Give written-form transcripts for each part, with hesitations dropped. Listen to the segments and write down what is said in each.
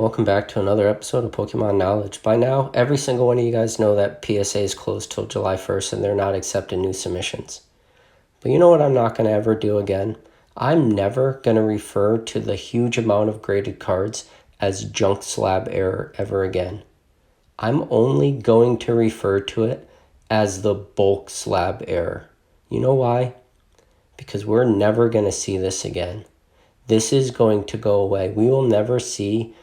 Welcome back to another episode of Pokemon Knowledge. By now, every single one of you guys know that PSA is closed till July 1st and they're not accepting new submissions. But you know what I'm not going to ever do again? I'm never going to refer to the huge amount of graded cards as junk slab error ever again. I'm only going to refer to it as the bulk slab error. You know why? Because we're never going to see this again. This is going to go away. We will never see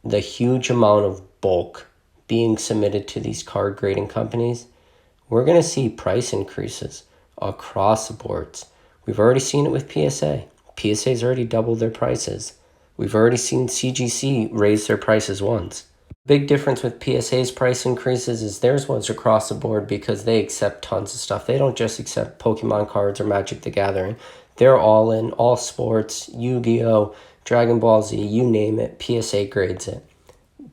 the huge amount of bulk being submitted to these card grading companies. We're going to see price increases across the boards. We've already seen it with PSA. PSA's already doubled their prices. We've already seen CGC raise their prices once. Big difference with PSA's price increases is theirs was across the board because they accept tons of stuff. They don't just accept Pokemon cards or Magic the Gathering. They're all in, all sports, Yu-Gi-Oh!, Dragon Ball Z, you name it, PSA grades it.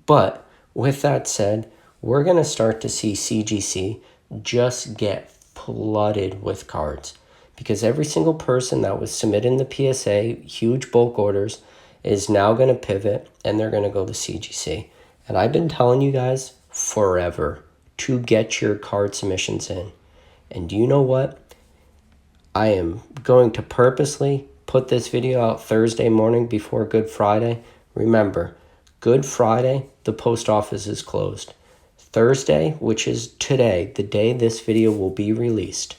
But with that said, we're going to start to see CGC just get flooded with cards because every single person that was submitting the PSA huge bulk orders is now going to pivot and they're going to go to CGC. And I've been telling you guys forever to get your card submissions in. And do you know what? I am going to purposely put this video out Thursday morning before Good Friday. Remember, Good Friday, the post office is closed. Thursday, which is today, the day this video will be released.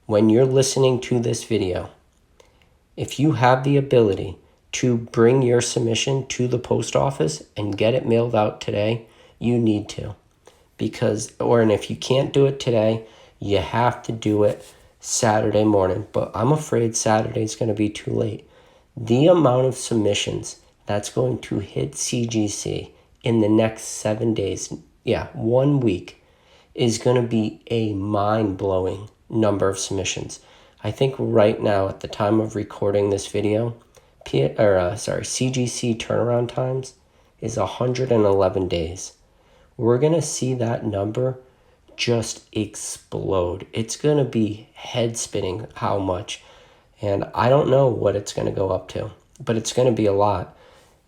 When you're listening to this video, if you have the ability to bring your submission to the post office and get it mailed out today, you need to. And if you can't do it today, you have to do it Saturday morning, but I'm afraid Saturday is going to be too late. The amount of submissions that's going to hit CGC in the next 7 days, 1 week, is going to be a mind-blowing number of submissions. I think right now, at the time of recording this video, CGC turnaround times is 111 days. We're going to see that number just explode. It's going to be head spinning how much. And I don't know what it's going to go up to, but it's going to be a lot.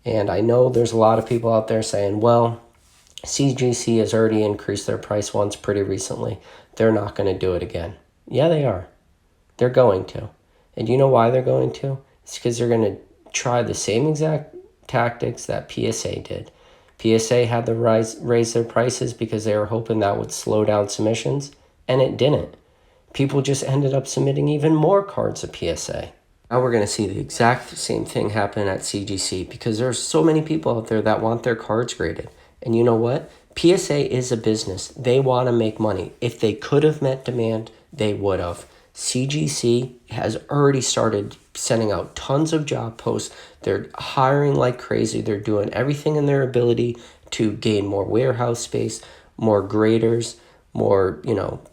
And I know there's a lot of people out there saying, well, CGC has already increased their price once pretty recently. They're not going to do it again. Yeah, they are. They're going to. And you know why they're going to? It's because they're going to try the same exact tactics that PSA did. PSA had to raise their prices because they were hoping that would slow down submissions, and it didn't. People just ended up submitting even more cards to PSA. Now we're going to see the exact same thing happen at CGC because there's so many people out there that want their cards graded. And you know what? PSA is a business. They want to make money. If they could have met demand, they would have. CGC has already started sending out tons of job posts. They're hiring like crazy. They're doing everything in their ability to gain more warehouse space, more graders, more,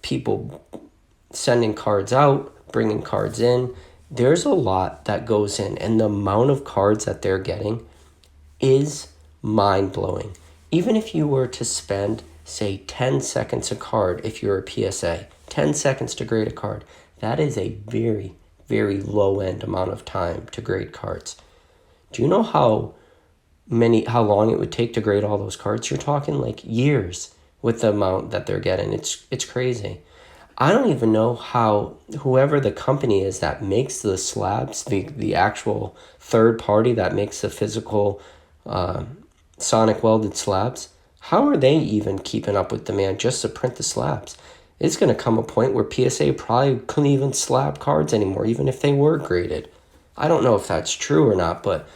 people sending cards out, bringing cards in. There's a lot that goes in, and the amount of cards that they're getting is mind-blowing. Even if you were to spend, say, 10 seconds a card, if you're a PSA, 10 seconds to grade a card, that is a very, very low-end amount of time to grade cards. Do you know how long it would take to grade all those cards? You're talking like years with the amount that they're getting. It's crazy. I don't even know how whoever the company is that makes the slabs, the actual third party that makes the physical sonic welded slabs, how are they even keeping up with demand just to print the slabs? It's going to come a point where PSA probably couldn't even slab cards anymore, even if they were graded. I don't know if that's true or not, but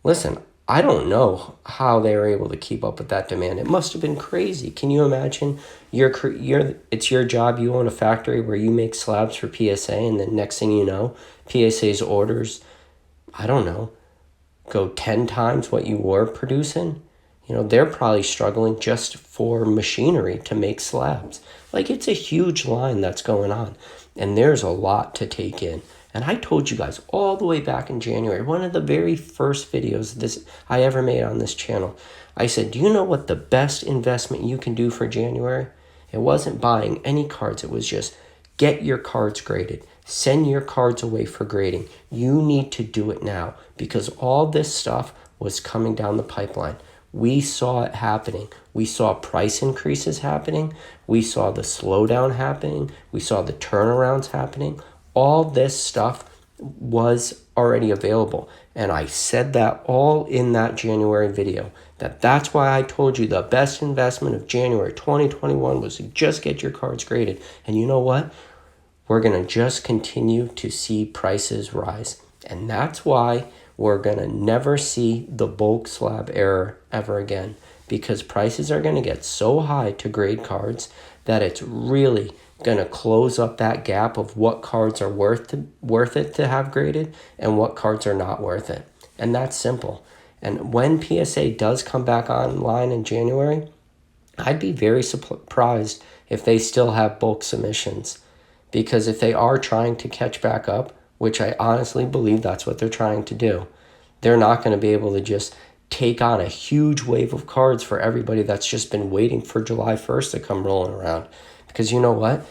listen, I don't know how they were able to keep up with that demand. It must have been crazy. Can you imagine? It's your job. You own a factory where you make slabs for PSA, and then next thing you know, PSA's orders, I don't know, go 10 times what you were producing. They're probably struggling just for machinery to make slabs. Like, it's a huge line that's going on, and there's a lot to take in. And I told you guys all the way back in January, one of the very first videos I ever made on this channel, I said, do you know what the best investment you can do for January? It wasn't buying any cards. It was just get your cards graded. Send your cards away for grading. You need to do it now because all this stuff was coming down the pipeline. We saw it happening. We saw price increases happening. We saw the slowdown happening. We saw the turnarounds happening. All this stuff was already available. And I said that all in that January video. That's why I told you the best investment of January 2021 was to just get your cards graded. And you know what? We're going to just continue to see prices rise. And that's why we're going to never see the bulk slab error ever again, because prices are going to get so high to grade cards that it's really going to close up that gap of what cards are worth it to have graded and what cards are not worth it. And that's simple. And when PSA does come back online in January, I'd be very surprised if they still have bulk submissions, because if they are trying to catch back up, which I honestly believe that's what they're trying to do, they're not going to be able to just take on a huge wave of cards for everybody that's just been waiting for July 1st to come rolling around. Because you know what?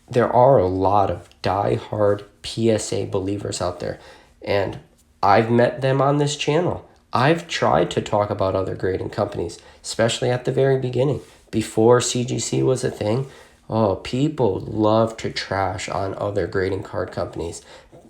There are a lot of die-hard PSA believers out there, and I've met them on this channel. I've tried to talk about other grading companies, especially at the very beginning. Before CGC was a thing, people love to trash on other grading card companies.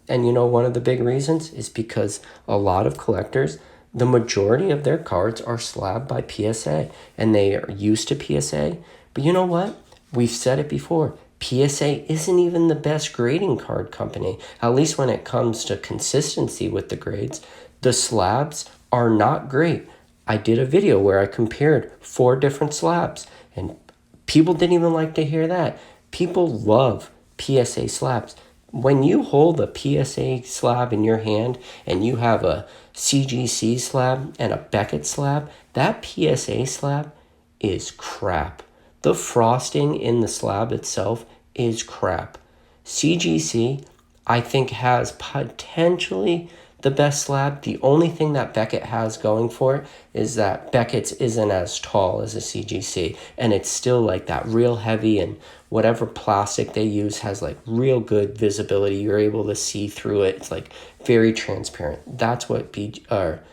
And you know, one of the big reasons is because a lot of collectors, the majority of their cards are slabbed by PSA, and they are used to PSA. But you know what? We've said it before. PSA isn't even the best grading card company, at least when it comes to consistency with the grades. The slabs are not great. I did a video where I compared 4 different slabs, and people didn't even like to hear that. People love PSA slabs. When you hold a PSA slab in your hand and you have a CGC slab and a Beckett slab, that PSA slab is crap. The frosting in the slab itself is crap. CGC, I think, has potentially the best slab. The only thing that Beckett has going for it is that Beckett's isn't as tall as a CGC, and it's still like that real heavy, and whatever plastic they use has like real good visibility. You're able to see through it. It's like very transparent. That's what BGS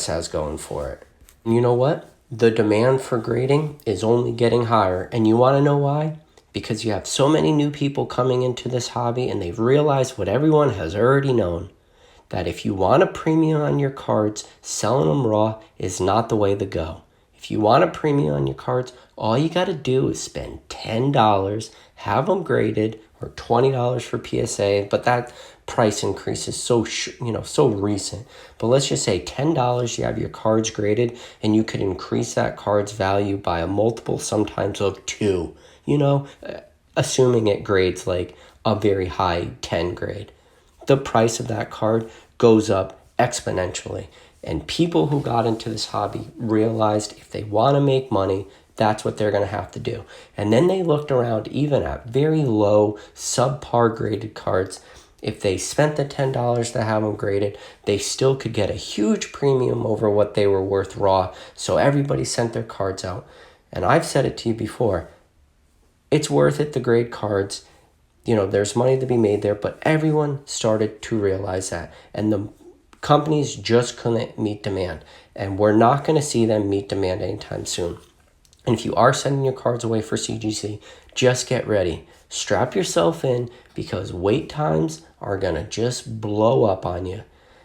has going for it. And you know what? The demand for grading is only getting higher, and you want to know why? Because you have so many new people coming into this hobby, and they've realized what everyone has already known, that if you want a premium on your cards, selling them raw is not the way to go. If you want a premium on your cards, all you got to do is spend $10, have them graded, or $20 for PSA, but that price increase is so recent. But let's just say $10, you have your cards graded, and you could increase that card's value by a multiple sometimes of 2. Assuming it grades like a very high 10 grade. The price of that card goes up exponentially. And people who got into this hobby realized if they want to make money, that's what they're going to have to do. And then they looked around even at very low, subpar graded cards. If they spent the $10 to have them graded, they still could get a huge premium over what they were worth raw. So everybody sent their cards out. And I've said it to you before. It's worth it to grade cards. There's money to be made there, but everyone started to realize that. And the companies just couldn't meet demand. And we're not going to see them meet demand anytime soon. And if you are sending your cards away for CGC, just get ready. Strap yourself in, because wait times are going to just blow up on you.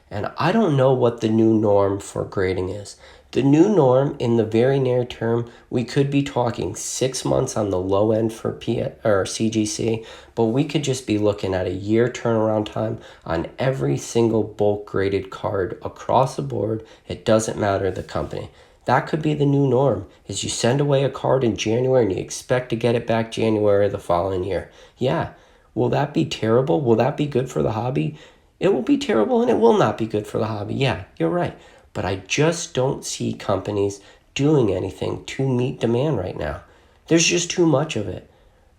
And I don't know what the new norm for grading is. The new norm in the very near term, we could be talking 6 months on the low end for CGC, but we could just be looking at a year turnaround time on every single bulk graded card across the board. It doesn't matter the company. That could be the new norm, is you send away a card in January and you expect to get it back January of the following year. Yeah. Will that be terrible? Will that be good for the hobby? It will be terrible, and it will not be good for the hobby. Yeah, you're right. But I just don't see companies doing anything to meet demand right now. There's just too much of it.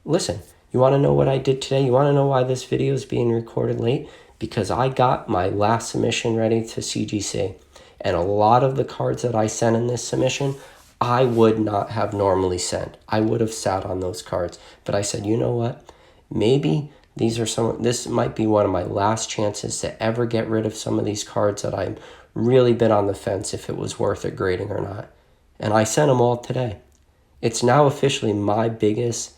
Listen, you want to know what I did today? You want to know why this video is being recorded late? Because I got my last submission ready to CGC. And a lot of the cards that I sent in this submission, I would not have normally sent. I would have sat on those cards. But I said, you know what? Maybe this might be one of my last chances to ever get rid of some of these cards that I'm really been on the fence if it was worth it grading or not. And I sent them all today. It's now officially my biggest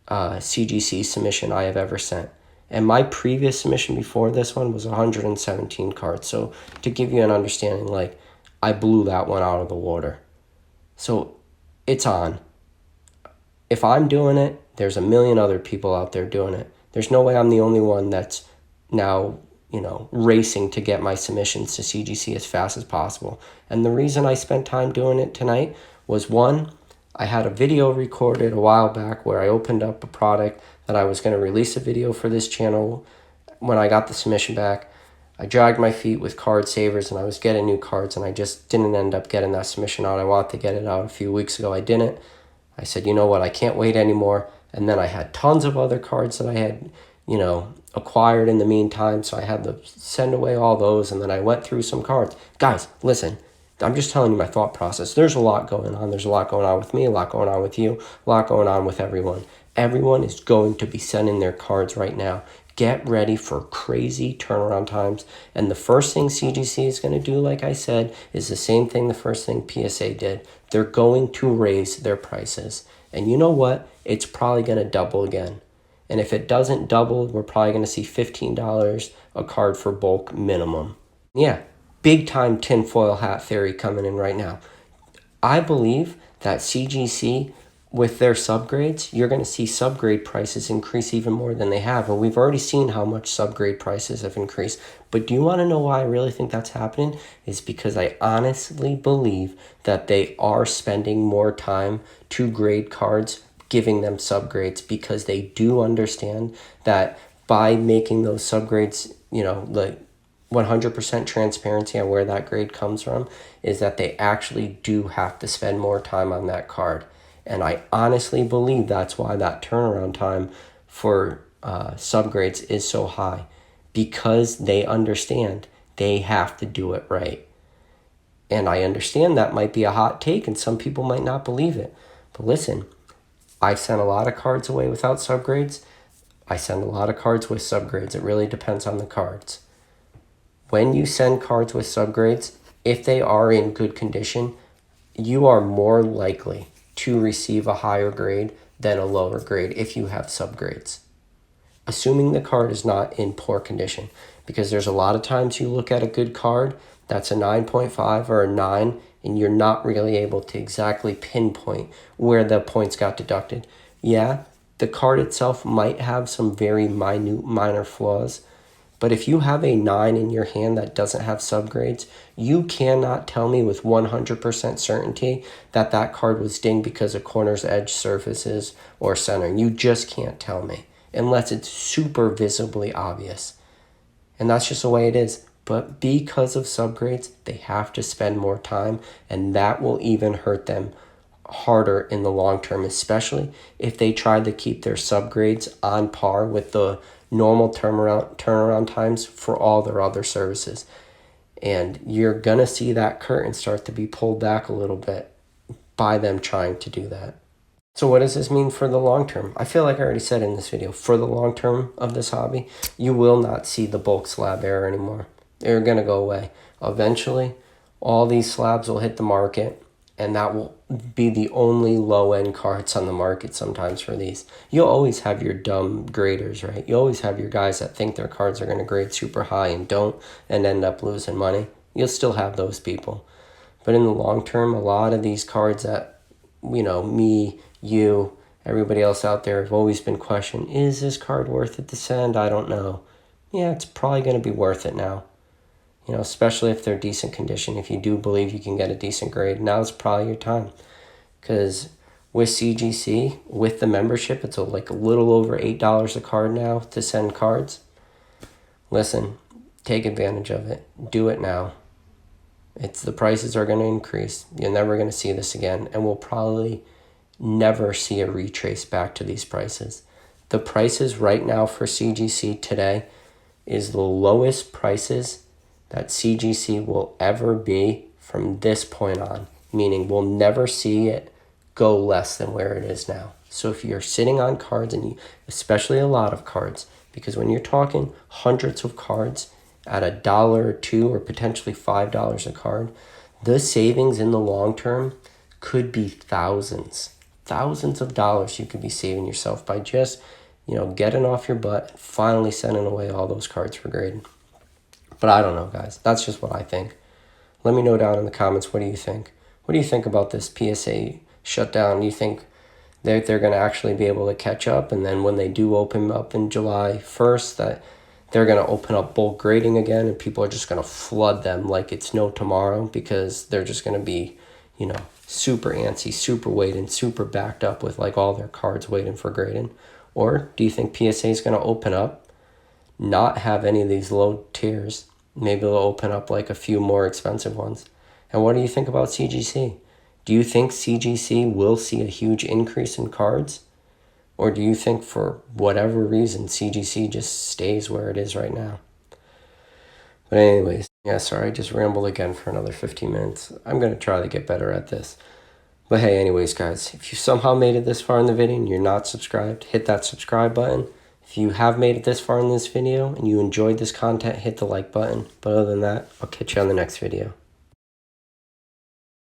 CGC submission I have ever sent. And my previous submission before this one was 117 cards. So to give you an understanding, like, I blew that one out of the water. So it's on. If I'm doing it, there's a million other people out there doing it. There's no way I'm the only one that's now, racing to get my submissions to CGC as fast as possible. And the reason I spent time doing it tonight was, one, I had a video recorded a while back where I opened up a product that I was going to release a video for this channel. When I got the submission back, I dragged my feet with card savers and I was getting new cards, and I just didn't end up getting that submission out. I wanted to get it out a few weeks ago. I didn't. I said, you know what, I can't wait anymore. And then I had tons of other cards that I had, acquired in the meantime, so I had to send away all those, and then I went through some cards. Guys, listen, I'm just telling you my thought process. There's a lot going on. There's a lot going on with me, a lot going on with you, a lot going on with everyone. Everyone is going to be sending their cards right now. Get ready for crazy turnaround times. And the first thing CGC is going to do, like I said, is the same thing the first thing PSA did. They're going to raise their prices. And you know what? It's probably going to double again. And if it doesn't double, we're probably going to see $15 a card for bulk minimum. Yeah, big time tinfoil hat theory coming in right now. I believe that CGC, with their subgrades, you're going to see subgrade prices increase even more than they have. And we've already seen how much subgrade prices have increased. But do you want to know why I really think that's happening? Is because I honestly believe that they are spending more time to grade cards, giving them subgrades, because they do understand that by making those subgrades, like 100% transparency on where that grade comes from, is that they actually do have to spend more time on that card. And I honestly believe that's why that turnaround time for subgrades is so high, because they understand they have to do it right. And I understand that might be a hot take and some people might not believe it. But listen, I sent a lot of cards away without subgrades. I send a lot of cards with subgrades. It really depends on the cards. When you send cards with subgrades, if they are in good condition, you are more likely to receive a higher grade than a lower grade if you have subgrades. Assuming the card is not in poor condition. Because there's a lot of times you look at a good card that's a 9.5 or a 9, and you're not really able to exactly pinpoint where the points got deducted. Yeah, the card itself might have some very minor flaws, but if you have a 9 in your hand that doesn't have subgrades, you cannot tell me with 100% certainty that that card was dinged because of corners, edge surfaces, or centering. You just can't tell me unless it's super visibly obvious. And that's just the way it is. But because of subgrades, they have to spend more time, and that will even hurt them harder in the long term, especially if they try to keep their subgrades on par with the normal turnaround times for all their other services. And you're going to see that curtain start to be pulled back a little bit by them trying to do that. So what does this mean for the long term? I feel like I already said in this video, for the long term of this hobby, you will not see the bulk slab error anymore. They're going to go away. Eventually, all these slabs will hit the market, and that will be the only low-end cards on the market sometimes for these. You'll always have your dumb graders, right? You always have your guys that think their cards are going to grade super high and don't, and end up losing money. You'll still have those people. But in the long term, a lot of these cards that, me, you, everybody else out there have always been questioning, is this card worth it to send? I don't know. Yeah, it's probably going to be worth it now. Especially if they're decent condition. If you do believe you can get a decent grade, now's probably your time. Because with CGC, with the membership, it's like a little over $8 a card now to send cards. Listen, take advantage of it. Do it now. The prices are going to increase. You're never going to see this again. And we'll probably never see a retrace back to these prices. The prices right now for CGC today is the lowest prices that CGC will ever be from this point on, meaning we'll never see it go less than where it is now. So if you're sitting on cards, and especially a lot of cards, because when you're talking hundreds of cards at $1 or $2 or potentially $5 a card, the savings in the long term could be thousands of dollars you could be saving yourself by just, getting off your butt and finally sending away all those cards for grading. But I don't know, guys. That's just what I think. Let me know down in the comments, what do you think? What do you think about this PSA shutdown? Do you think they're going to actually be able to catch up, and then when they do open up in July 1st, that they're going to open up bulk grading again, and people are just going to flood them like it's no tomorrow, because they're just going to be, super antsy, super waiting, super backed up with like all their cards waiting for grading? Or do you think PSA is going to open up, not have any of these low tiers? Maybe they'll open up like a few more expensive ones. And what do you think about CGC? Do you think CGC will see a huge increase in cards? Or do you think for whatever reason CGC just stays where it is right now? But anyways, yeah, sorry, I just rambled again for another 15 minutes. I'm going to try to get better at this. But hey, anyways, guys, if you somehow made it this far in the video and you're not subscribed, hit that subscribe button. If you have made it this far in this video and you enjoyed this content, hit the like button. But other than that, I'll catch you on the next video.